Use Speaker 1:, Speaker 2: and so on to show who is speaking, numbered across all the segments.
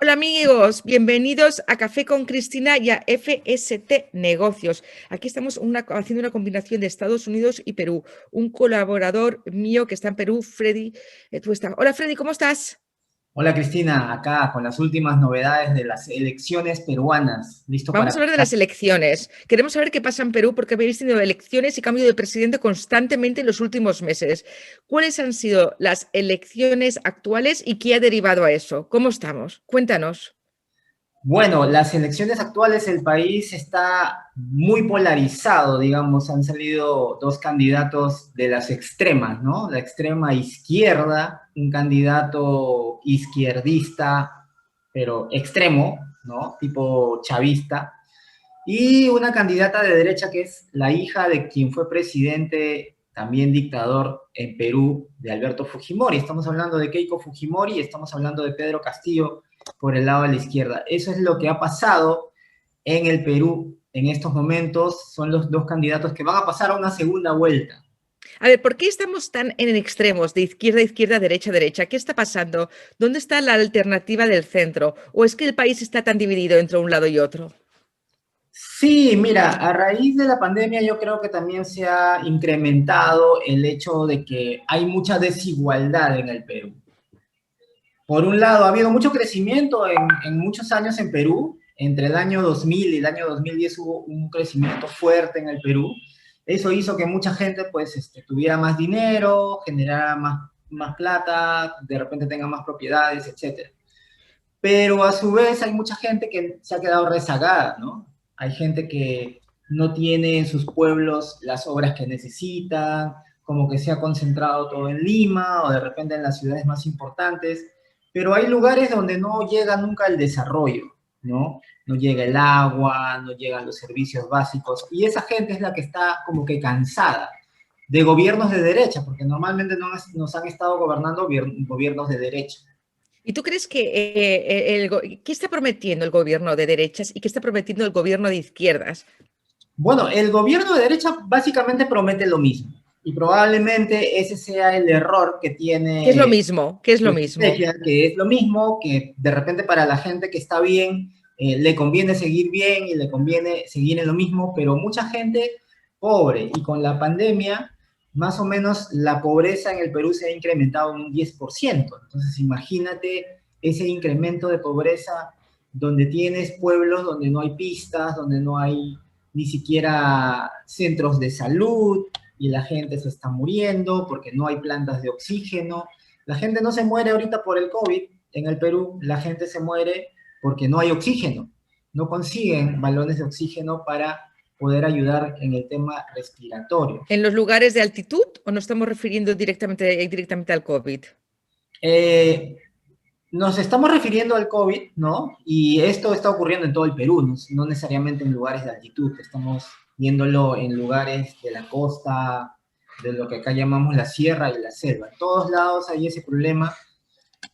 Speaker 1: Hola amigos, bienvenidos a Café con Cristina y a FST Negocios. Aquí estamos haciendo una combinación de Estados Unidos y Perú. Un colaborador mío que está en Perú, Freddy, tú estás. Hola Freddy, ¿cómo estás?
Speaker 2: Hola Cristina, acá con las últimas novedades de las elecciones peruanas. ¿Listo
Speaker 1: Vamos
Speaker 2: para
Speaker 1: a hablar de
Speaker 2: contar?
Speaker 1: las elecciones. Queremos saber qué pasa en Perú porque habéis tenido elecciones y cambio de presidente constantemente en los últimos meses. ¿Cuáles han sido las elecciones actuales y qué ha derivado a eso? ¿Cómo estamos? Cuéntanos.
Speaker 2: Bueno, las elecciones actuales, el país está muy polarizado, digamos, han salido dos candidatos de las extremas, ¿no? La extrema izquierda, un candidato izquierdista, pero extremo, ¿no? Tipo chavista, y una candidata de derecha que es la hija de quien fue presidente, también dictador en Perú, de Alberto Fujimori. Estamos hablando de Keiko Fujimori y estamos hablando de Pedro Castillo por el lado de la izquierda. Eso es lo que ha pasado en el Perú en estos momentos. Son los dos candidatos que van a pasar a una segunda vuelta.
Speaker 1: A ver, ¿por qué estamos tan en extremos de izquierda, izquierda, derecha, derecha? ¿Qué está pasando? ¿Dónde está la alternativa del centro? ¿O es que el país está tan dividido entre un lado y otro?
Speaker 2: Sí, mira, a raíz de la pandemia yo creo que también se ha incrementado el hecho de que hay mucha desigualdad en el Perú. Por un lado, ha habido mucho crecimiento en muchos años en Perú. Entre el año 2000 y el año 2010 hubo un crecimiento fuerte en el Perú. Eso hizo que mucha gente pues tuviera más dinero, generara más plata, de repente tenga más propiedades, etc. Pero a su vez hay mucha gente que se ha quedado rezagada, ¿no? Hay gente que no tiene en sus pueblos las obras que necesitan, como que se ha concentrado todo en Lima o de repente en las ciudades más importantes, pero hay lugares donde no llega nunca el desarrollo, ¿no? No llega el agua, no llegan los servicios básicos, y esa gente es la que está como que cansada de gobiernos de derecha, porque normalmente nos han estado gobernando gobiernos de derecha.
Speaker 1: ¿Y tú crees que qué está prometiendo el gobierno de derechas y qué está prometiendo el gobierno de izquierdas?
Speaker 2: Bueno, el gobierno de derecha básicamente promete lo mismo y probablemente ese sea el error que
Speaker 1: ¿Qué es lo
Speaker 2: tiene
Speaker 1: mismo? ¿Qué es
Speaker 2: su
Speaker 1: lo mismo?
Speaker 2: estrategia, que es lo mismo, que de repente para la gente que está bien, le conviene seguir bien y le conviene seguir en lo mismo, pero mucha gente pobre y con la pandemia, más o menos la pobreza en el Perú se ha incrementado en un 10%. Entonces imagínate ese incremento de pobreza donde tienes pueblos donde no hay pistas, donde no hay ni siquiera centros de salud y la gente se está muriendo porque no hay plantas de oxígeno. La gente no se muere ahorita por el COVID en el Perú, la gente se muere porque no hay oxígeno. No consiguen balones de oxígeno para poder ayudar en el tema respiratorio.
Speaker 1: ¿En los lugares de altitud o nos estamos refiriendo directamente al COVID?
Speaker 2: Eh, Nos estamos refiriendo al COVID, ¿no? Y esto está ocurriendo en todo el Perú, no necesariamente en lugares de altitud, estamos viéndolo en lugares de la costa, de lo que acá llamamos la sierra y la selva. En todos lados hay ese problema.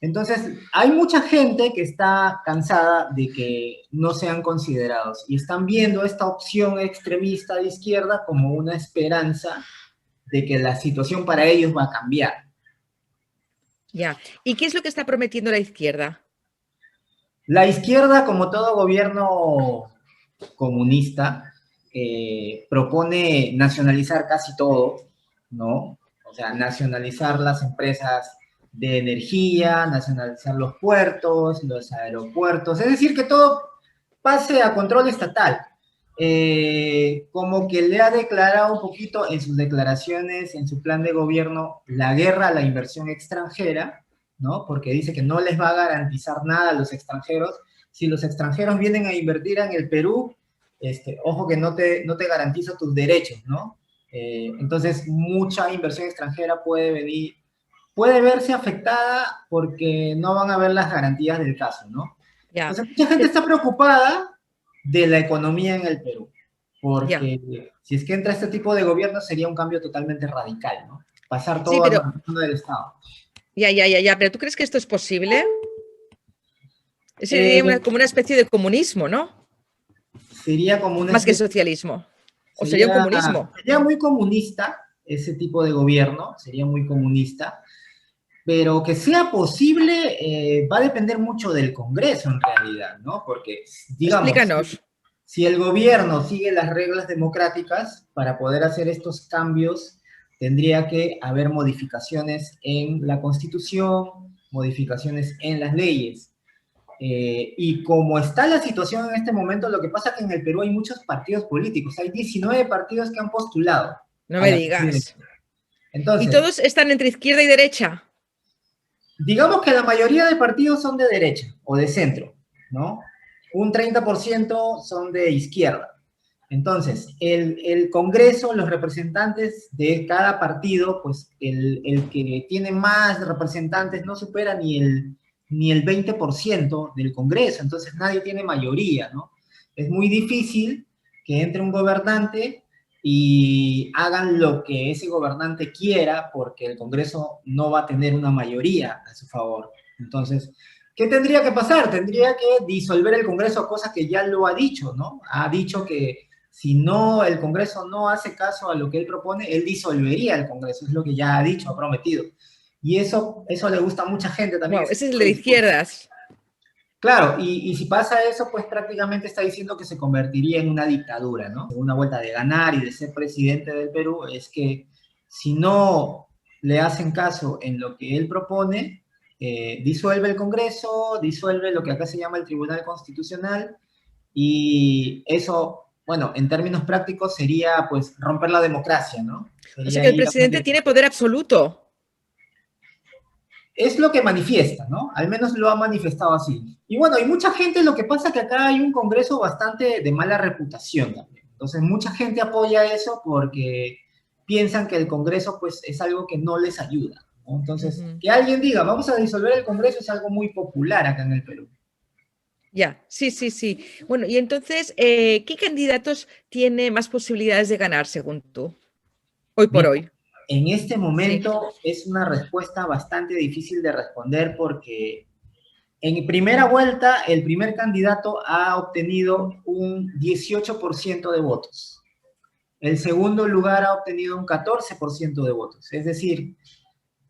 Speaker 2: Entonces, hay mucha gente que está cansada de que no sean considerados y están viendo esta opción extremista de izquierda como una esperanza de que la situación para ellos va a cambiar.
Speaker 1: Ya. ¿Y qué es lo que está prometiendo la izquierda?
Speaker 2: La izquierda, como todo gobierno comunista, propone nacionalizar casi todo, ¿no? O sea, nacionalizar las empresas de energía, nacionalizar los puertos, los aeropuertos, es decir, que todo pase a control estatal. Como que le ha declarado un poquito en sus declaraciones, en su plan de gobierno, la guerra a la inversión extranjera, ¿no? Porque dice que no les va a garantizar nada a los extranjeros. Si los extranjeros vienen a invertir en el Perú, ojo que no te garantiza tus derechos, ¿no? Entonces, mucha inversión extranjera puede verse afectada porque no van a ver las garantías del caso, ¿no?
Speaker 1: Ya.
Speaker 2: Entonces, mucha gente está preocupada de la economía en el Perú,
Speaker 1: Ya.
Speaker 2: porque si es que entra este tipo de gobierno sería un cambio totalmente radical, ¿no? Pasar
Speaker 1: Sí,
Speaker 2: todo a
Speaker 1: pero
Speaker 2: la mano del Estado.
Speaker 1: ya. ¿Pero tú crees que esto es posible? Sería
Speaker 2: Eh,
Speaker 1: como una especie de comunismo, ¿no?
Speaker 2: Sería como una
Speaker 1: Más que
Speaker 2: especie,
Speaker 1: socialismo. ¿O sería un
Speaker 2: sería,
Speaker 1: comunismo?
Speaker 2: sería muy comunista ese tipo de gobierno, sería muy comunista, pero que sea posible va a depender mucho del Congreso en realidad, ¿no? Porque, digamos,
Speaker 1: Explícanos.
Speaker 2: si el gobierno sigue las reglas democráticas, para poder hacer estos cambios, tendría que haber modificaciones en la Constitución, modificaciones en las leyes. Y como está la situación en este momento, lo que pasa es que en el Perú hay muchos partidos políticos, hay 19 partidos que han postulado
Speaker 1: No
Speaker 2: a
Speaker 1: me
Speaker 2: la
Speaker 1: digas.
Speaker 2: presidencia.
Speaker 1: ¿Y
Speaker 2: Entonces,
Speaker 1: todos están entre izquierda y derecha?
Speaker 2: digamos que la mayoría de partidos son de derecha o de centro, ¿no? Un 30% son de izquierda. Entonces, el Congreso, los representantes de cada partido, pues el que tiene más representantes no supera ni el 20% del Congreso, entonces nadie tiene mayoría, ¿no? Es muy difícil que entre un gobernante y hagan lo que ese gobernante quiera, porque el Congreso no va a tener una mayoría a su favor. Entonces, ¿qué tendría que pasar? Tendría que disolver el Congreso, cosa que ya lo ha dicho, ¿no? Ha dicho que si no, el Congreso no hace caso a lo que él propone, él disolvería el Congreso, es lo que ya ha dicho, ha prometido. Y eso le gusta a mucha gente también,
Speaker 1: Wow,
Speaker 2: ese
Speaker 1: ese es el
Speaker 2: tipo
Speaker 1: de
Speaker 2: de discurso.
Speaker 1: izquierdas.
Speaker 2: Claro, y si pasa eso, pues prácticamente está diciendo que se convertiría en una dictadura, ¿no? Una vuelta de ganar y de ser presidente del Perú es que si no le hacen caso en lo que él propone, disuelve el Congreso, disuelve lo que acá se llama el Tribunal Constitucional, y eso, bueno, en términos prácticos sería pues romper la democracia, ¿no?
Speaker 1: O sea
Speaker 2: Sería
Speaker 1: que el
Speaker 2: ir a una
Speaker 1: presidente tiene poder absoluto.
Speaker 2: es lo que manifiesta, ¿no? Al menos lo ha manifestado así. Y bueno, hay mucha gente, lo que pasa es que acá hay un Congreso bastante de mala reputación también. Entonces, mucha gente apoya eso porque piensan que el Congreso, pues, es algo que no les ayuda, ¿no? Entonces,
Speaker 1: Ujú.
Speaker 2: que alguien diga, vamos a disolver el Congreso es algo muy popular acá en el Perú.
Speaker 1: Ya, sí, sí, sí. Bueno, y entonces, ¿qué candidatos tiene más posibilidades de ganar, según tú, hoy por
Speaker 2: Mira,
Speaker 1: hoy?
Speaker 2: en este
Speaker 1: Sí.
Speaker 2: momento es una respuesta bastante difícil de responder porque en primera vuelta, el primer candidato ha obtenido un 18% de votos. El segundo lugar ha obtenido un 14% de votos. Es decir,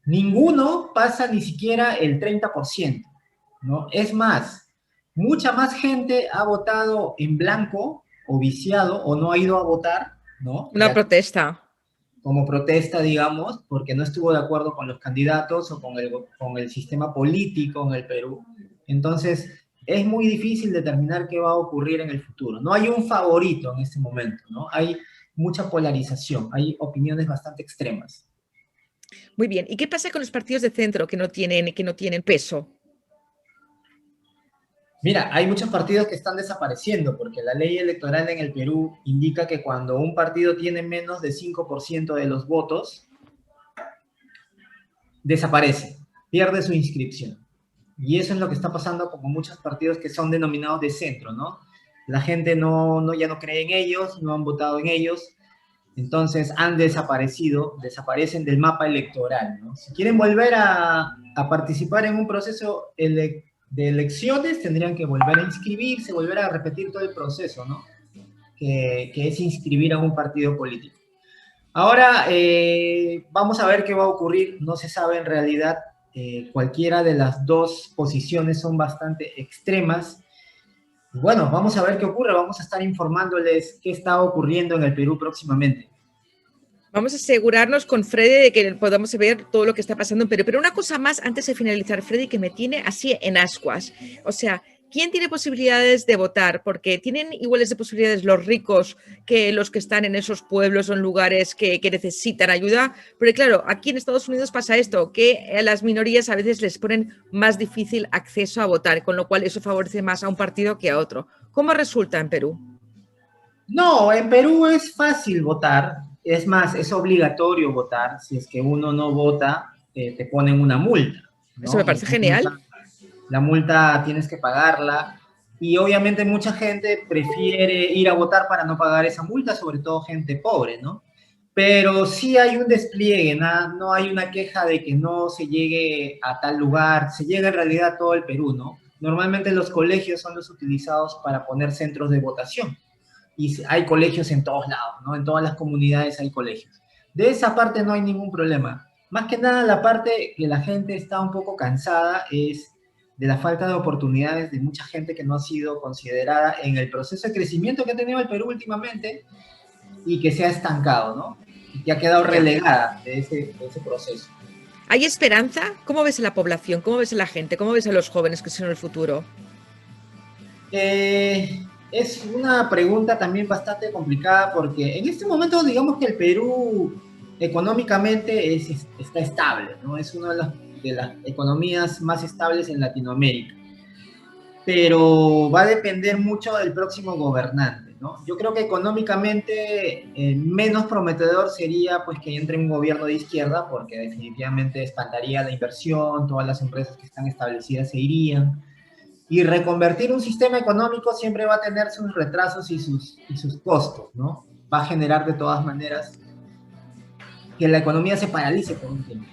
Speaker 2: ninguno pasa ni siquiera el 30%, ¿no? Es más, mucha más gente ha votado en blanco o viciado o no ha ido a votar, ¿no?
Speaker 1: Una
Speaker 2: Ya
Speaker 1: protesta.
Speaker 2: como protesta, digamos, porque no estuvo de acuerdo con los candidatos o con el sistema político en el Perú. Entonces, es muy difícil determinar qué va a ocurrir en el futuro. No hay un favorito en este momento, ¿no? Hay mucha polarización, hay opiniones bastante extremas.
Speaker 1: Muy bien. ¿Y qué pasa con los partidos de centro que no tienen peso?
Speaker 2: Mira, hay muchos partidos que están desapareciendo porque la ley electoral en el Perú indica que cuando un partido tiene menos de 5% de los votos, desaparece, pierde su inscripción. Y eso es lo que está pasando con muchos partidos que son denominados de centro, ¿no? La gente ya no cree en ellos, no han votado en ellos, entonces han desaparecido, desaparecen del mapa electoral, ¿no? Si quieren volver a participar en un proceso de elecciones, tendrían que volver a inscribirse, volver a repetir todo el proceso, ¿no? Que es inscribir a un partido político. Ahora, vamos a ver qué va a ocurrir. No se sabe en realidad. Cualquiera de las dos posiciones son bastante extremas. Y bueno, vamos a ver qué ocurre. Vamos a estar informándoles qué está ocurriendo en el Perú próximamente.
Speaker 1: Vamos a asegurarnos con Freddy de que podamos ver todo lo que está pasando en Perú. Pero una cosa más antes de finalizar, Freddy, que me tiene así en ascuas. O sea, ¿quién tiene posibilidades de votar? Porque tienen iguales de posibilidades los ricos que los que están en esos pueblos o en lugares que necesitan ayuda. Pero claro, aquí en Estados Unidos pasa esto, que a las minorías a veces les ponen más difícil acceso a votar, con lo cual eso favorece más a un partido que a otro. ¿Cómo resulta en Perú?
Speaker 2: No, en Perú es fácil votar. Es más, es obligatorio votar. Si es que uno no vota, te ponen una multa,
Speaker 1: Eso
Speaker 2: ¿no?
Speaker 1: me
Speaker 2: Y
Speaker 1: parece genial.
Speaker 2: la multa tienes que pagarla y obviamente mucha gente prefiere ir a votar para no pagar esa multa, sobre todo gente pobre, ¿no? Pero sí hay un despliegue, no hay una queja de que no se llegue a tal lugar, se llega en realidad a todo el Perú, ¿no? Normalmente los colegios son los utilizados para poner centros de votación y hay colegios en todos lados, ¿no? En todas las comunidades hay colegios. De esa parte no hay ningún problema. Más que nada la parte que la gente está un poco cansada es de la falta de oportunidades de mucha gente que no ha sido considerada en el proceso de crecimiento que ha tenido el Perú últimamente y que se ha estancado, ¿no? Y que ha quedado
Speaker 1: Ya.
Speaker 2: relegada de ese proceso.
Speaker 1: ¿Hay esperanza? ¿Cómo ves a la población? ¿Cómo ves a la gente? ¿Cómo ves a los jóvenes que son el futuro?
Speaker 2: Es una pregunta también bastante complicada porque en este momento digamos que el Perú económicamente está estable, ¿no? Es una de las economías más estables en Latinoamérica, pero va a depender mucho del próximo gobernante, ¿no? Yo creo que económicamente menos prometedor sería pues que entre un gobierno de izquierda porque definitivamente espantaría la inversión, todas las empresas que están establecidas se irían. Y reconvertir un sistema económico siempre va a tener sus retrasos y sus costos, ¿no? Va a generar de todas maneras que la economía se paralice por un tiempo.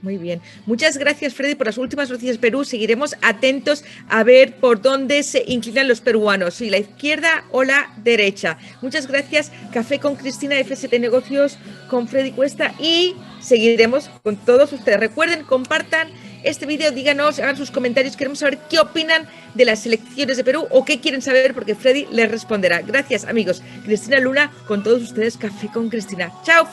Speaker 1: Muy bien. Muchas gracias, Freddy, por las últimas noticias de Perú. Seguiremos atentos a ver por dónde se inclinan los peruanos, si la izquierda o la derecha. Muchas gracias. Café con Cristina, FST Negocios, con Freddy Cuesta, y seguiremos con todos ustedes. Recuerden, compartan este vídeo, díganos, hagan sus comentarios. Queremos saber qué opinan de las elecciones de Perú o qué quieren saber, porque Freddy les responderá. Gracias, amigos. Cristina Luna, con todos ustedes, Café con Cristina. Chao, Freddy.